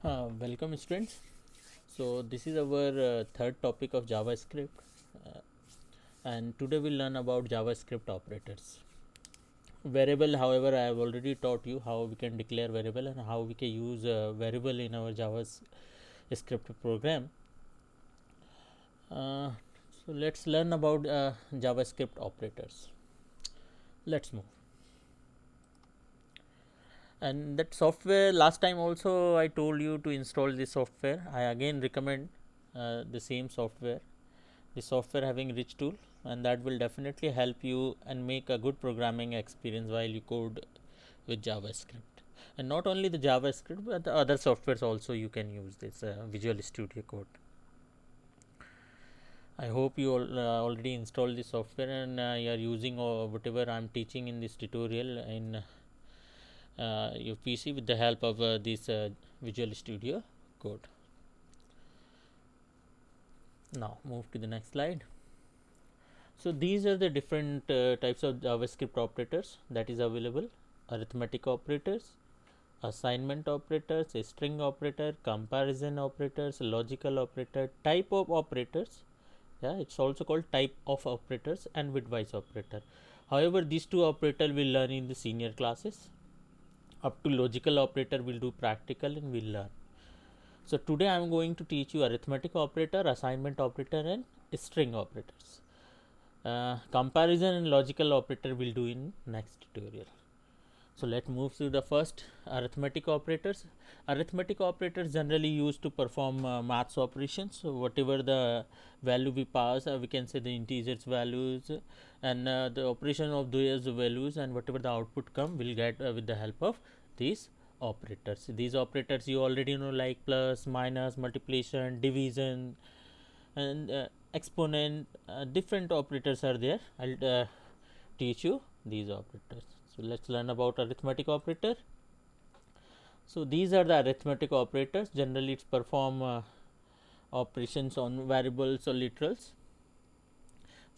Welcome students. So this is our third topic of JavaScript, and today we'll learn about JavaScript operators. Variable, however, I have already taught you how we can declare variable and how we can use variable in our JavaScript program. So let's learn about JavaScript operators. Let's move. And that software, last time also I told you to install this software. I again recommend the same software, the software having rich tool, and that will definitely help you and make a good programming experience while you code with JavaScript. And not only the JavaScript, but the other softwares also you can use this Visual Studio Code. I hope you all, already installed the software and you are using whatever I am teaching in this tutorial in your PC with the help of this Visual Studio Code. Now move to the next slide. So these are the different types of JavaScript operators that is available: arithmetic operators, assignment operators, a string operator, comparison operators, logical operator, type of operators. Yeah, it's also called type of operators, and bitwise operator. However, these two operators we'll learn in the senior classes. Up to logical operator we'll do practical and we'll learn. So today I am going to teach you arithmetic operator, assignment operator, and string operators. Comparison and logical operator will do in next tutorial. So let's move to the first, arithmetic operators. Arithmetic operators generally used to perform maths operations. So whatever the value we pass, we can say the integers values, and the operation of those values and whatever the output come will get with the help of these operators. These operators you already know, like plus, minus, multiplication, division, and exponent. Different operators are there. I'll teach you these operators. So let's learn about arithmetic operator. So these are the arithmetic operators. Generally it's perform operations on variables or literals.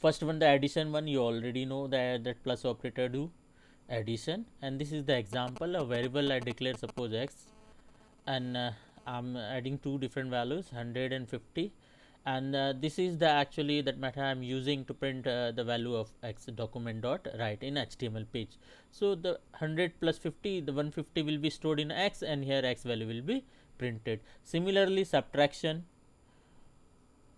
First one, the addition one, you already know that plus operator do addition, and this is the example. A variable I declare, suppose x, and I'm adding two different values, 100 and 50, and this is the actually that method I'm using to print the value of x, document dot write in HTML page. So the 100 plus 50, the 150 will be stored in x, and here x value will be printed. Similarly, subtraction,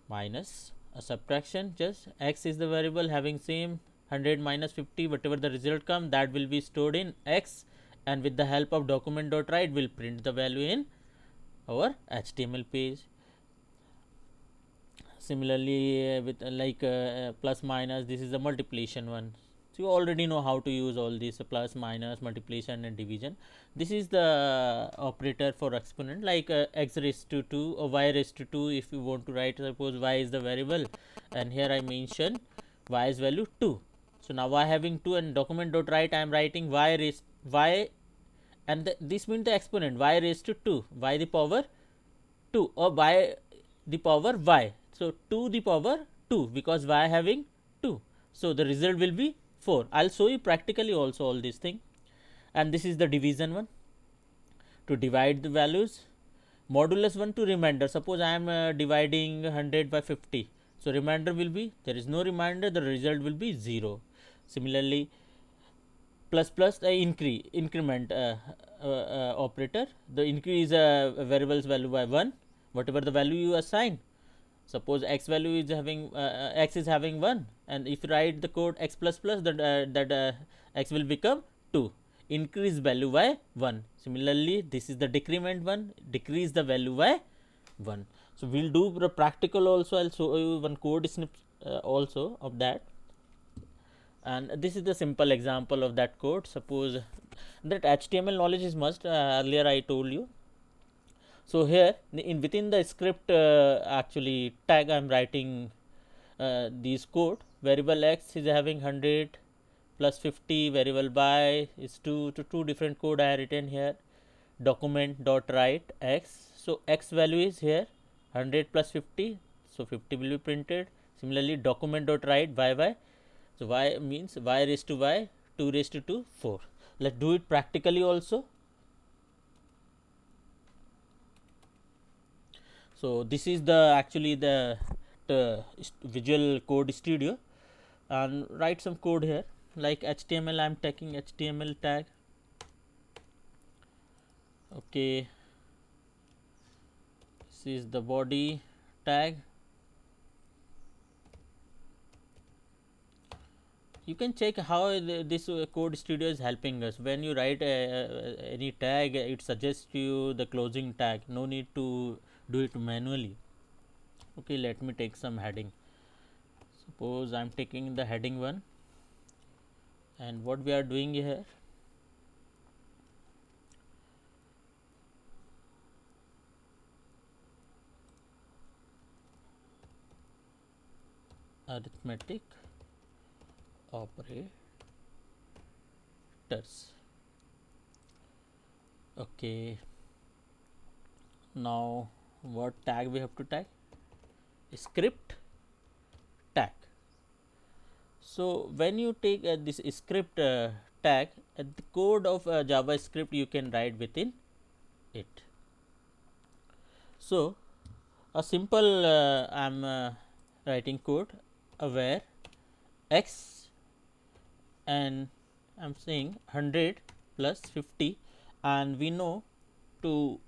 minus a subtraction, just x is the variable having same 100 minus 50, whatever the result come, that will be stored in x, and with the help of document dot write will print the value in our HTML page. Similarly, with plus minus, this is the multiplication one. So you already know how to use all these plus, minus, multiplication, and division. This is the operator for exponent, like x raised to 2 or y raised to 2. If you want to write, suppose y is the variable, and here I mention y's value 2. So now y having 2, and document dot write I am writing y raised y, and this means the exponent y raised to 2, y the power 2, or y the power y. So 2 the power 2, because y having 2. So the result will be 4. I'll show you practically also all these things. And this is the division one, to divide the values. Modulus one, to remainder. Suppose I am dividing 100 by 50. So remainder will be, there is no remainder, the result will be 0. Similarly, plus plus increment operator. The increase variable's value by 1, whatever the value you assign. Suppose x value is having x is having 1, and if you write the code x plus plus, that x will become 2. Increase value by 1. Similarly, this is the decrement one, decrease the value by 1. So we'll do the practical also. I'll show you one code snip also of that. And this is the simple example of that code. Suppose that HTML knowledge is must. Earlier I told you. So here in within the script actually tag, I am writing this code. Variable x is having 100 plus 50, variable y is 2. To two different code I have written here. Document dot write x. So x value is here 100 plus 50, so 50 will be printed. Similarly, document dot write y. So y means y raised to y, 2 raised to 2, 4. Let's do it practically also. So this is the actually the Visual Code Studio, and write some code here like HTML. I'm taking HTML tag. Okay, this is the body tag. You can check how this code studio is helping us. When you write any tag, it suggests you the closing tag. No need to do it manually. Okay, let me take some heading. Suppose I'm taking the heading one, and what we are doing here, arithmetic operators. Okay, now what tag we have to tag? Script tag. So when you take this script tag, the code of JavaScript you can write within it. So a simple I'm writing code where x, and I'm saying 100 plus 50, and we know to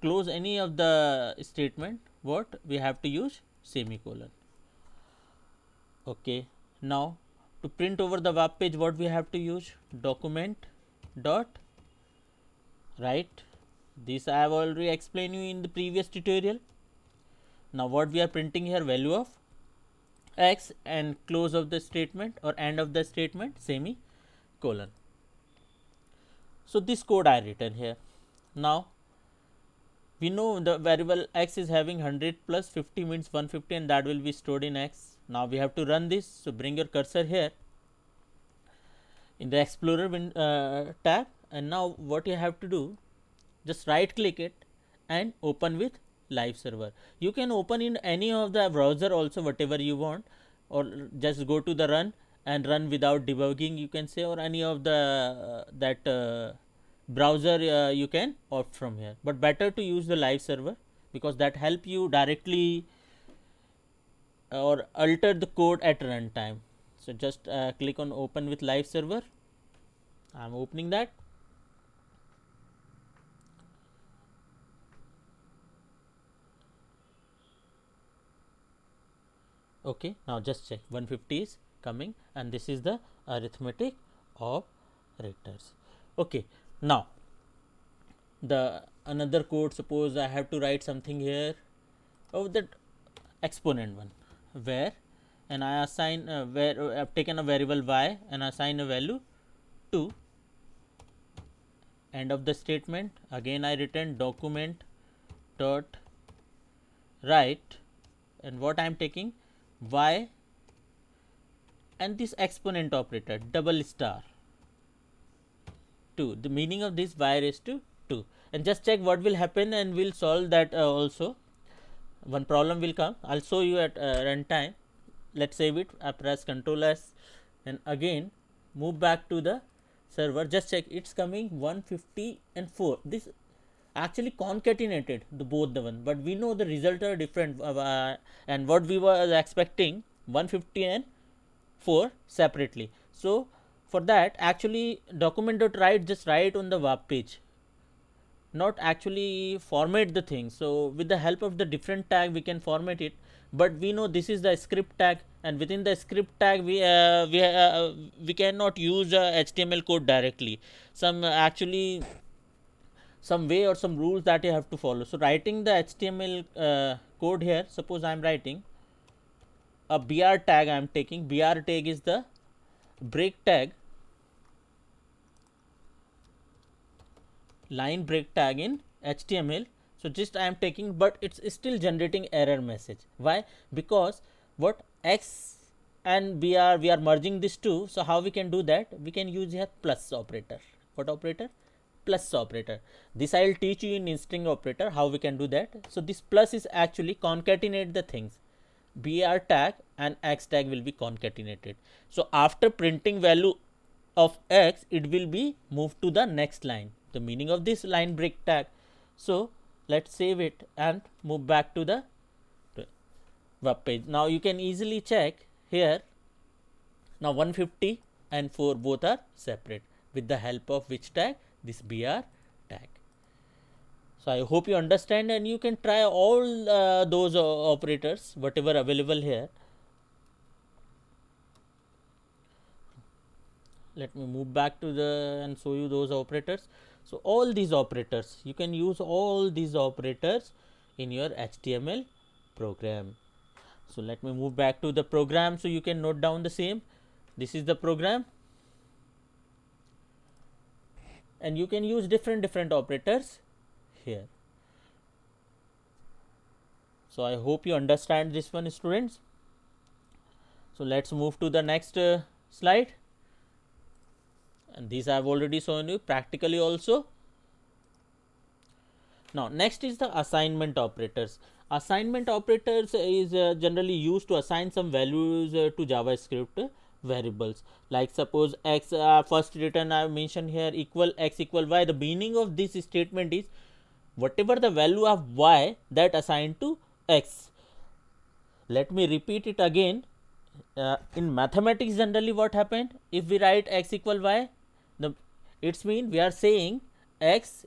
close any of the statement what we have to use semicolon. Okay, now to print over the web page, what we have to use? Document dot write. This I have already explained you in the previous tutorial. Now what we are printing here? Value of x and close of the statement or end of the statement semicolon. So this code I written here. Now we know the variable x is having 100 plus 50 means 150, and that will be stored in x. Now we have to run this. So bring your cursor here in the Explorer tab, and now what you have to do, just right click it and open with live server. You can open in any of the browser also, whatever you want, or just go to the run and run without debugging, you can say, or any of the browser you can opt from here, but better to use the live server because that help you directly or alter the code at runtime. So just click on open with live server. I'm opening that. Okay, now just check 150 is coming, and this is the arithmetic operators. Okay, now the another code, suppose I have to write something here of that exponent one, where, and I assign where I have taken a variable y and assign a value 2. End of the statement, again I return document dot write, and what I am taking? Y and this exponent operator double star 2. The meaning of this y raised to 2, and just check what will happen, and we'll solve that also. One problem will come. I'll show you at runtime. Let's save it. I press Ctrl S and again move back to the server. Just check, it's coming 150 and 4. This actually concatenated the both the one, but we know the result are different, and what we were expecting 150 and 4 separately. So for that, actually document.write just write on the web page, not actually format the thing. So with the help of the different tag we can format it, but we know this is the script tag, and within the script tag we cannot use HTML code directly. Some actually some way or some rules that you have to follow. So writing the HTML code here, suppose I am writing a br tag. I am taking br tag is the break tag, line break tag in HTML. So just I am taking, but it's still generating error message. Why? Because what x and we are merging these two. So how we can do that? We can use here plus operator. What operator? Plus operator. This I will teach you in string operator how we can do that. So this plus is actually concatenate the things. Br tag and x tag will be concatenated. So after printing value of x, it will be moved to the next line. The meaning of this line break tag. So let's save it and move back to the web page. Now you can easily check here. Now 150 and 4 both are separate with the help of which tag? This BR tag. So I hope you understand, and you can try all those operators whatever available here. Let me move back to the and show you those operators. So all these operators, you can use all these operators in your HTML program. So let me move back to the program so you can note down the same. This is the program, and you can use different operators here. So I hope you understand this one, students. So let's move to the next slide, and these I have already shown you practically also. Now next is the assignment operators. Assignment operators is generally used to assign some values to JavaScript variables. Like suppose x, first written I have mentioned here, equal x equal y. The meaning of this statement is whatever the value of y that assigned to x. Let me repeat it again. In mathematics generally what happened, if we write x equal y, it's mean we are saying x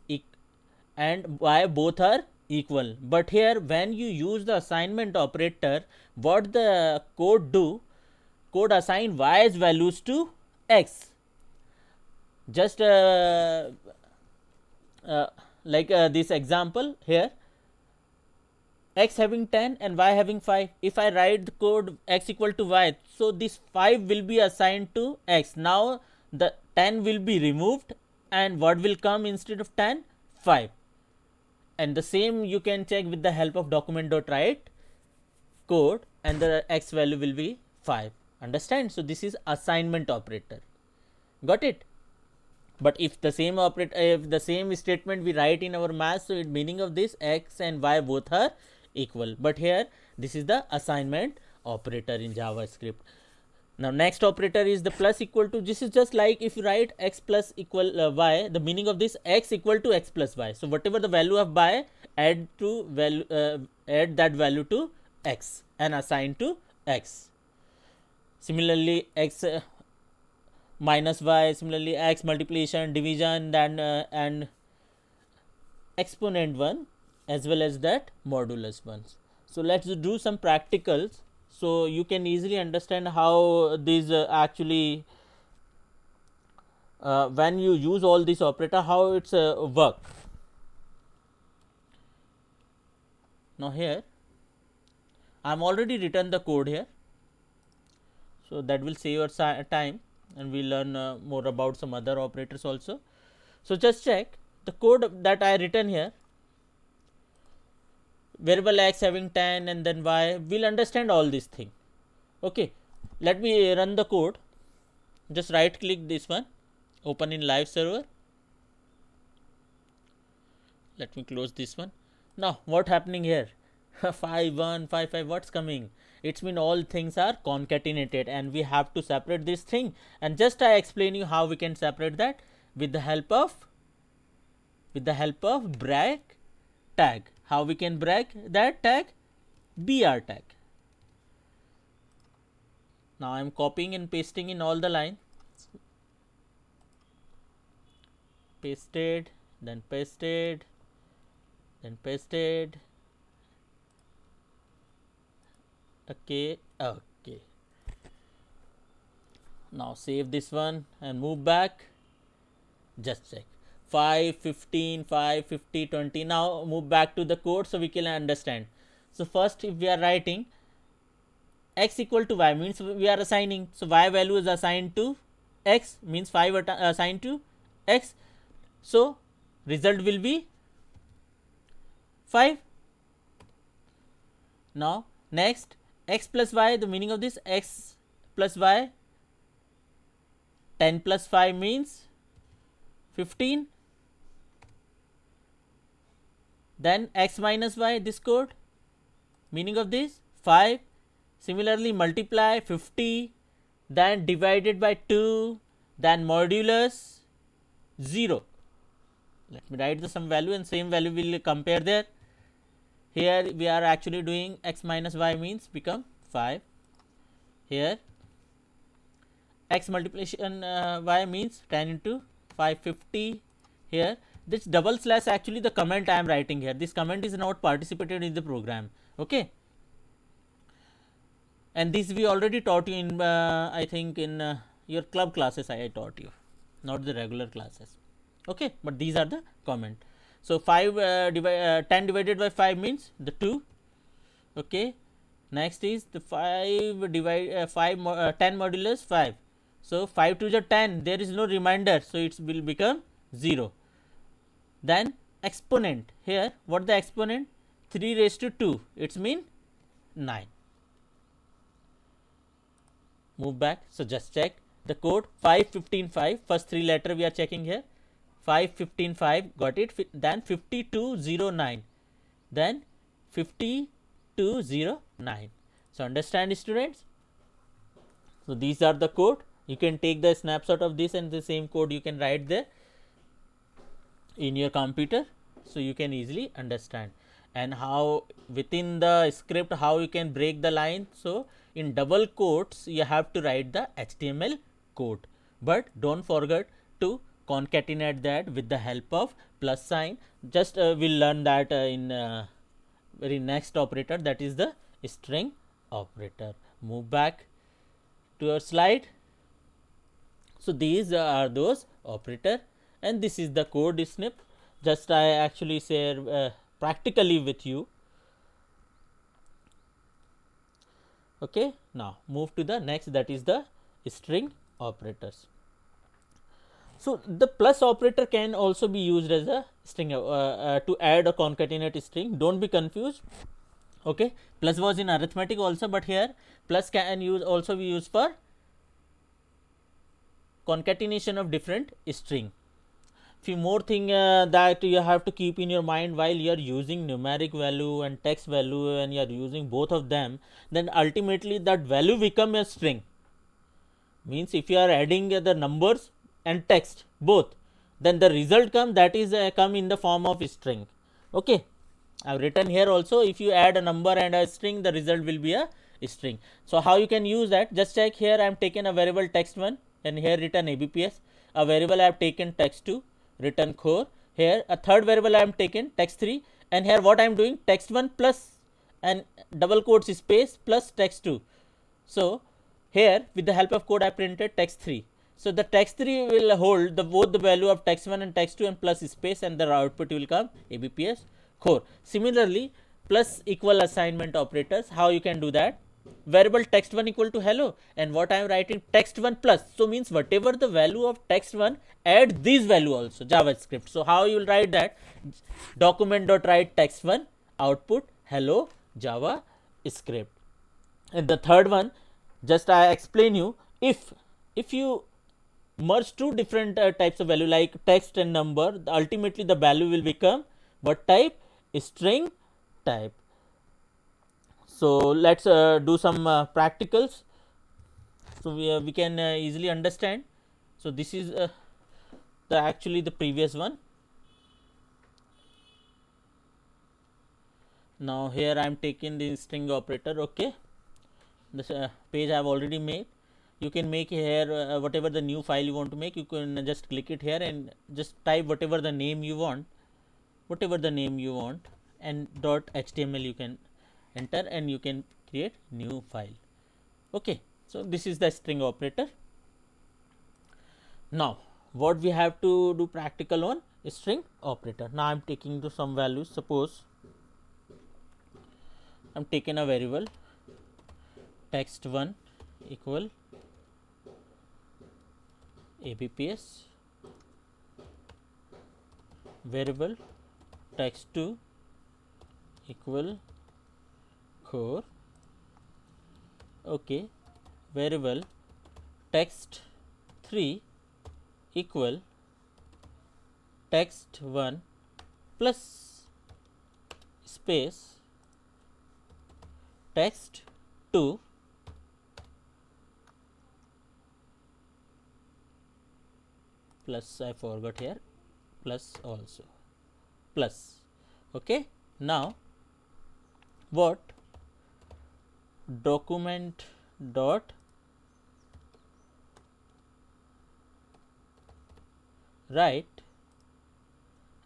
and y both are equal. But here when you use the assignment operator, what the code do? Code assign y's values to x. Just like this example here, x having 10 and y having 5. If I write the code x equal to y, so this 5 will be assigned to x. Now the 10 will be removed, and what will come instead of 10? 5. And the same you can check with the help of document.write code, and the x value will be 5. Understand? So this is assignment operator. Got it? But if the same operator, if the same statement we write in our math, so it meaning of this x and y both are equal. But here this is the assignment operator in JavaScript. Now next operator is the plus equal to. This is just like if you write x plus equal y, the meaning of this x equal to x plus y. So whatever the value of y, add to value, add that value to x and assign to x. Similarly x minus y, similarly x multiplication, division, then and exponent one, as well as that modulus ones. So let's do some practicals so you can easily understand how these actually when you use all these operator, how it's work. Now here I am already written the code here, so that will save your time, and we learn more about some other operators also. So just check the code that I written here. Variable x having 10 and then y, will understand all this thing. Okay, let me run the code. Just right click this one, open in live server. Let me close this one. Now what happening here? 5 1 5 5, what's coming? It's mean all things are concatenated, and we have to separate this thing. And just I explain you how we can separate that with the help of break tag. How we can break that tag? BR tag. Now I am copying and pasting in all the lines. Pasted, then pasted, then pasted. Okay. Now save this one and move back. Just check 5 15 5 50 20. Now move back to the code so we can understand. So first, if we are writing x equal to y, means we are assigning, so y value is assigned to x, means 5 assigned to x, so result will be 5. Now next, x plus y, the meaning of this x plus y, 10 plus 5 means 15. Then x minus y, this code, meaning of this 5. Similarly multiply 50, then divided by 2, then modulus 0. Let me write the some value and same value will compare there. Here we are actually doing x minus y means become 5. Here x multiplication y means 10 into 550. Here this double slash actually the comment I am writing here. This comment is not participated in the program. Okay. And this we already taught you in I think in your club classes I taught you, not the regular classes. Okay, but these are the comment. So 10 divided by 5 means the 2. Okay, next is the 5 divide 10 modulus 5. So 5 to the 10, there is no remainder, so it will become 0. Then exponent, here what the exponent, 3 raised to 2, it's mean 9. Move back, so just check the code 5155, first 3 letter we are checking here, 5155, got it. Then 5209, then 5209. So understand students. So these are the code. You can take the snapshot of this and the same code you can write there in your computer, so you can easily understand. And how within the script how you can break the line. So in double quotes you have to write the HTML code, but don't forget to concatenate that with the help of plus sign. Just we'll learn that in very next operator, that is the string operator. Move back to your slide. So these are those operator, and this is the code snip. Just I actually share practically with you. Okay, now move to the next, that is the string operators. So the plus operator can also be used as a string to add a concatenate string. Don't be confused. Okay, plus was in arithmetic also, but here plus can also be used for concatenation of different string. Few more thing that you have to keep in your mind while you are using numeric value and text value, and you are using both of them, then ultimately that value become a string. Means if you are adding the numbers and text both, then the result come, that is come in the form of string. Okay, I have written here also, if you add a number and a string, the result will be a string. So how you can use that? Just check here, I am taken a variable text1 and here written abps, a variable I have taken text2, written core, here a third variable I am taken text3, and here what I am doing, text1 plus and double quotes space plus text2. So here with the help of code I printed text3. So the text3 will hold the both the value of text1 and text2 and plus space, and the output will come abps core. Similarly, plus equal assignment operators, how you can do that? Variable text1 equal to hello, and what I am writing, text1 plus, so means whatever the value of text1, add this value also, JavaScript. So how you will write that? Document dot write text1 output hello JavaScript. And the third one, just I explain you, if you merge two different types of value like text and number, ultimately the value will become what type? String type. So let's do some practicals, so we can easily understand. So this is the actually the previous one. Now here I am taking the string operator. Okay, this page I have already made. You can make here whatever the new file you want to make, you can just click it here and just type whatever the name you want, and .html you can enter and you can create new file. Okay, so this is the string operator. Now what we have to do practical on string operator. Now I am taking to some values. Suppose I am taking a variable text1 equal abps, variable text2 equal core. Okay, variable text3 equal text1 plus space text2 plus, I forgot here, plus also plus. Okay, now what document dot write,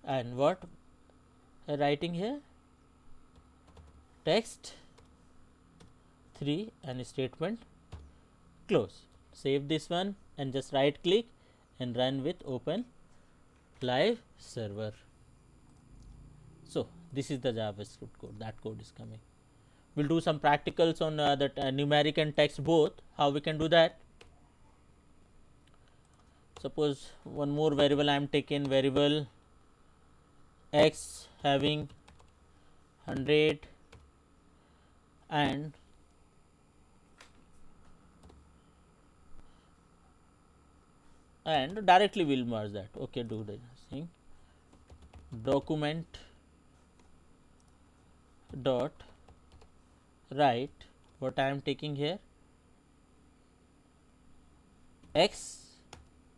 and what writing here, text 3 and statement close. Save this one and just right click and run with open live server. So this is the JavaScript code. That code is coming. We'll do some practicals on that numeric and text both. How we can do that? Suppose one more variable I am taking, variable x having 100 and directly we'll merge that. Okay, do the thing. Document dot write, what I am taking here, x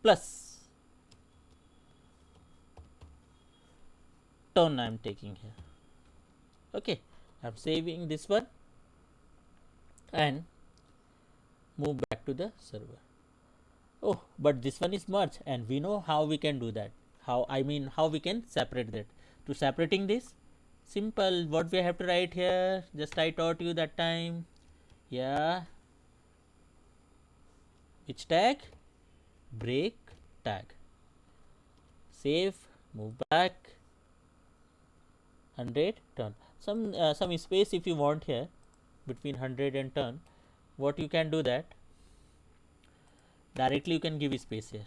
plus turn I am taking here. Okay, I am saving this one and move back to the server. Oh, but this one is merged, and we know how we can do that. How we can separate that. To separating this, simple. What we have to write here, just I taught you that time. Yeah, which tag? Break tag. Save, move back, 100 turn. Some space if you want here between 100 and turn. What you can do that? Directly you can give space here.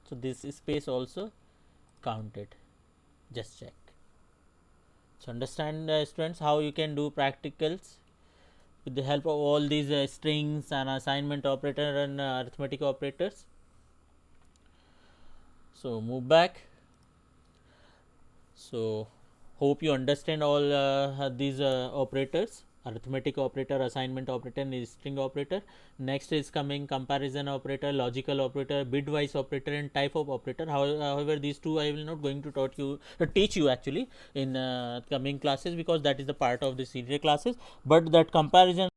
So this space also counted. Just check. So understand, students, how you can do practicals with the help of all these strings and assignment operator and arithmetic operators. So move back. So hope you understand all these operators: arithmetic operator, assignment operator, and string operator. Next is coming comparison operator, logical operator, bitwise operator, and type of operator. However, these two I will not going to teach you actually in coming classes, because that is the part of the serial classes. But that comparison